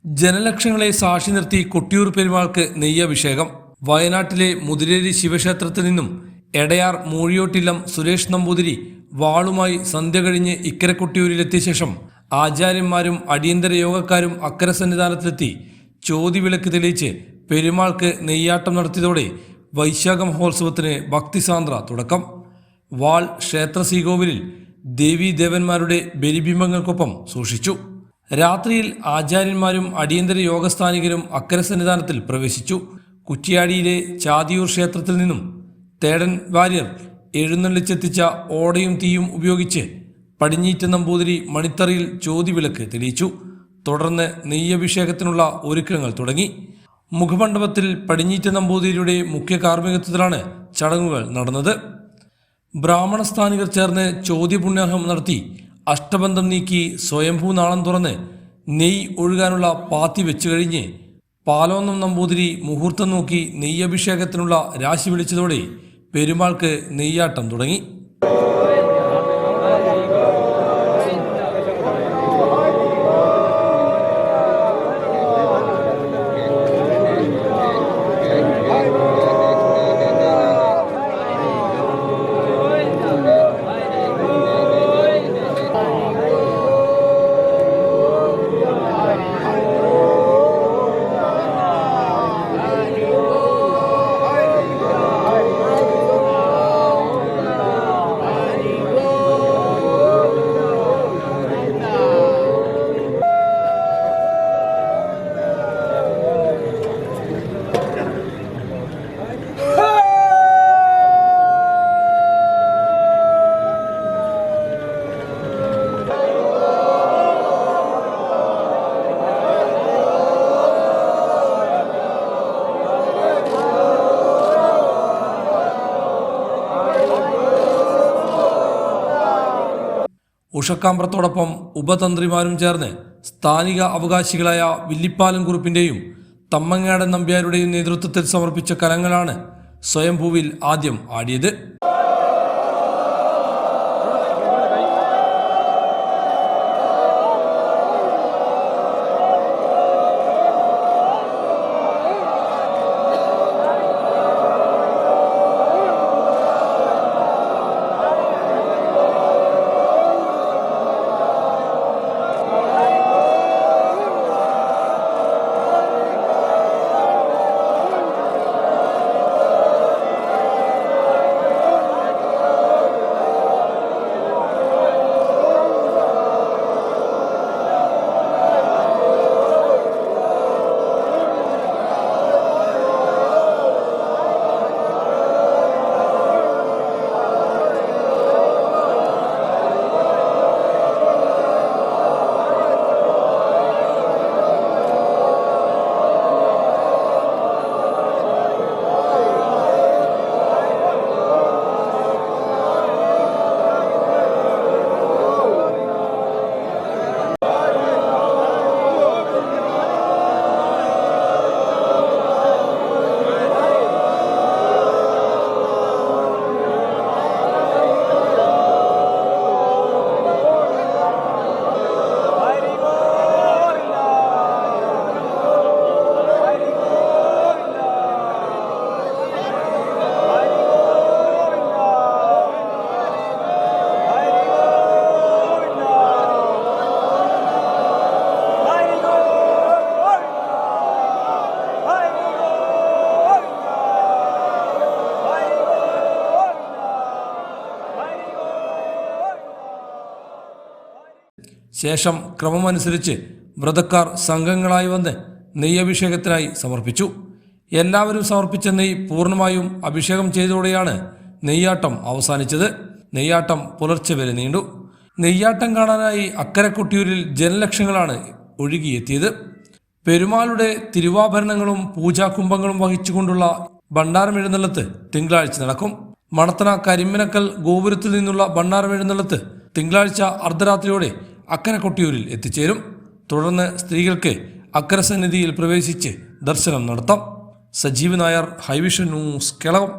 ജനലക്ഷങ്ങളെ സാക്ഷി നിർത്തി കൊട്ടിയൂർ പെരുമാൾക്ക് നെയ്യഭിഷേകം. വയനാട്ടിലെ മുതിരേരി ശിവക്ഷേത്രത്തിൽ നിന്നും എടയാർ മൂഴിയോട്ടില്ലം സുരേഷ് നമ്പൂതിരി വാളുമായി സന്ധ്യ കഴിഞ്ഞ് ഇക്കര കൊട്ടിയൂരിലെത്തിയ ശേഷം ആചാര്യന്മാരും അടിയന്തര യോഗക്കാരും അക്കര സന്നിധാനത്തിലെത്തി ചോതിവിളക്ക് തെളിയിച്ച് പെരുമാൾക്ക് നെയ്യാട്ടം നടത്തിയതോടെ വൈശാഖ മഹോത്സവത്തിന് ഭക്തിസാന്ദ്ര തുടക്കം. വാൾ ക്ഷേത്ര ശ്രീകോവിലിൽ ദേവീദേവന്മാരുടെ ബലിബിംബങ്ങൾക്കൊപ്പം സൂക്ഷിച്ചു. രാത്രിയിൽ ആചാര്യന്മാരും അടിയന്തര യോഗസ്ഥാനികരും അക്കര സന്നിധാനത്തിൽ പ്രവേശിച്ചു. കുറ്റിയാടിയിലെ ചാതിയൂർ ക്ഷേത്രത്തിൽ നിന്നും തേടൻ വാര്യർ എഴുന്നള്ളിച്ചെത്തിച്ച ഓടയും തീയും ഉപയോഗിച്ച് പടിഞ്ഞീറ്റ നമ്പൂതിരി മണിത്തറയിൽ ചോതിവിളക്ക് തെളിയിച്ചു. തുടർന്ന് നെയ്യഭിഷേകത്തിനുള്ള ഒരുക്കങ്ങൾ തുടങ്ങി. മുഖമണ്ഡപത്തിൽ പടിഞ്ഞീറ്റ നമ്പൂതിരിയുടെ മുഖ്യ കാർമ്മികത്വത്തിലാണ് ചടങ്ങുകൾ നടന്നത്. ബ്രാഹ്മണ സ്ഥാനികർ ചേർന്ന് ചോദ്യപുണ്യാഹം നടത്തി അഷ്ടബന്ധം നീക്കി സ്വയംഭൂ നാളം തുറന്ന് നെയ്യ് ഒഴുകാനുള്ള പാത്തി വെച്ചു കഴിഞ്ഞ് പാലോന്നം നമ്പൂതിരി മുഹൂർത്തം നോക്കി നെയ്യഭിഷേകത്തിനുള്ള രാശി വിളിച്ചതോടെ പെരുമാൾക്ക് നെയ്യാട്ടം തുടങ്ങി. ഉഷക്കാമ്പ്രത്തോടൊപ്പം ഉപതന്ത്രിമാരും ചേർന്ന് സ്ഥാനിക അവകാശികളായ വില്ലിപ്പാലം കുറുപ്പിൻ്റെയും തമ്മങ്ങാടൻ നമ്പ്യാരുടെയും നേതൃത്വത്തിൽ സമർപ്പിച്ച കലങ്ങളാണ് സ്വയംഭൂവിൽ ആദ്യം ആടിയത്. ശേഷം ക്രമമനുസരിച്ച് വ്രതക്കാർ സംഘങ്ങളായി വന്ന് നെയ്യഭിഷേകത്തിനായി സമർപ്പിച്ചു. എല്ലാവരും സമർപ്പിച്ച നെയ്യ് പൂർണ്ണമായും അഭിഷേകം ചെയ്തതോടെയാണ് നെയ്യാട്ടം അവസാനിച്ചത്. നെയ്യാട്ടം പുലർച്ചെ വരെ നീണ്ടു. നെയ്യാട്ടം കാണാനായി അക്കരെ കൊട്ടിയൂരിൽ ജനലക്ഷങ്ങളാണ് ഒഴുകിയെത്തിയത്. പെരുമാളുടെ തിരുവാഭരണങ്ങളും പൂജാകുംഭങ്ങളും വഹിച്ചുകൊണ്ടുള്ള ഭണ്ഡാരമെഴുന്നള്ളത്ത് തിങ്കളാഴ്ച നടക്കും. മണത്തണ കരിമ്മിനക്കൽ ഗോപുരത്തിൽ നിന്നുള്ള ഭണ്ഡാരമെഴുന്നള്ളത്ത് തിങ്കളാഴ്ച അർദ്ധരാത്രിയോടെ അക്കരെ കൊട്ടിയൂരിൽ എത്തിച്ചേരും. തുടർന്ന് സ്ത്രീകൾക്ക് അക്കര സന്നിധിയിൽ പ്രവേശിച്ച് ദർശനം നടത്താം. സജീവ് നായർ, ഹൈവിഷൻ ന്യൂസ്, കേരളം.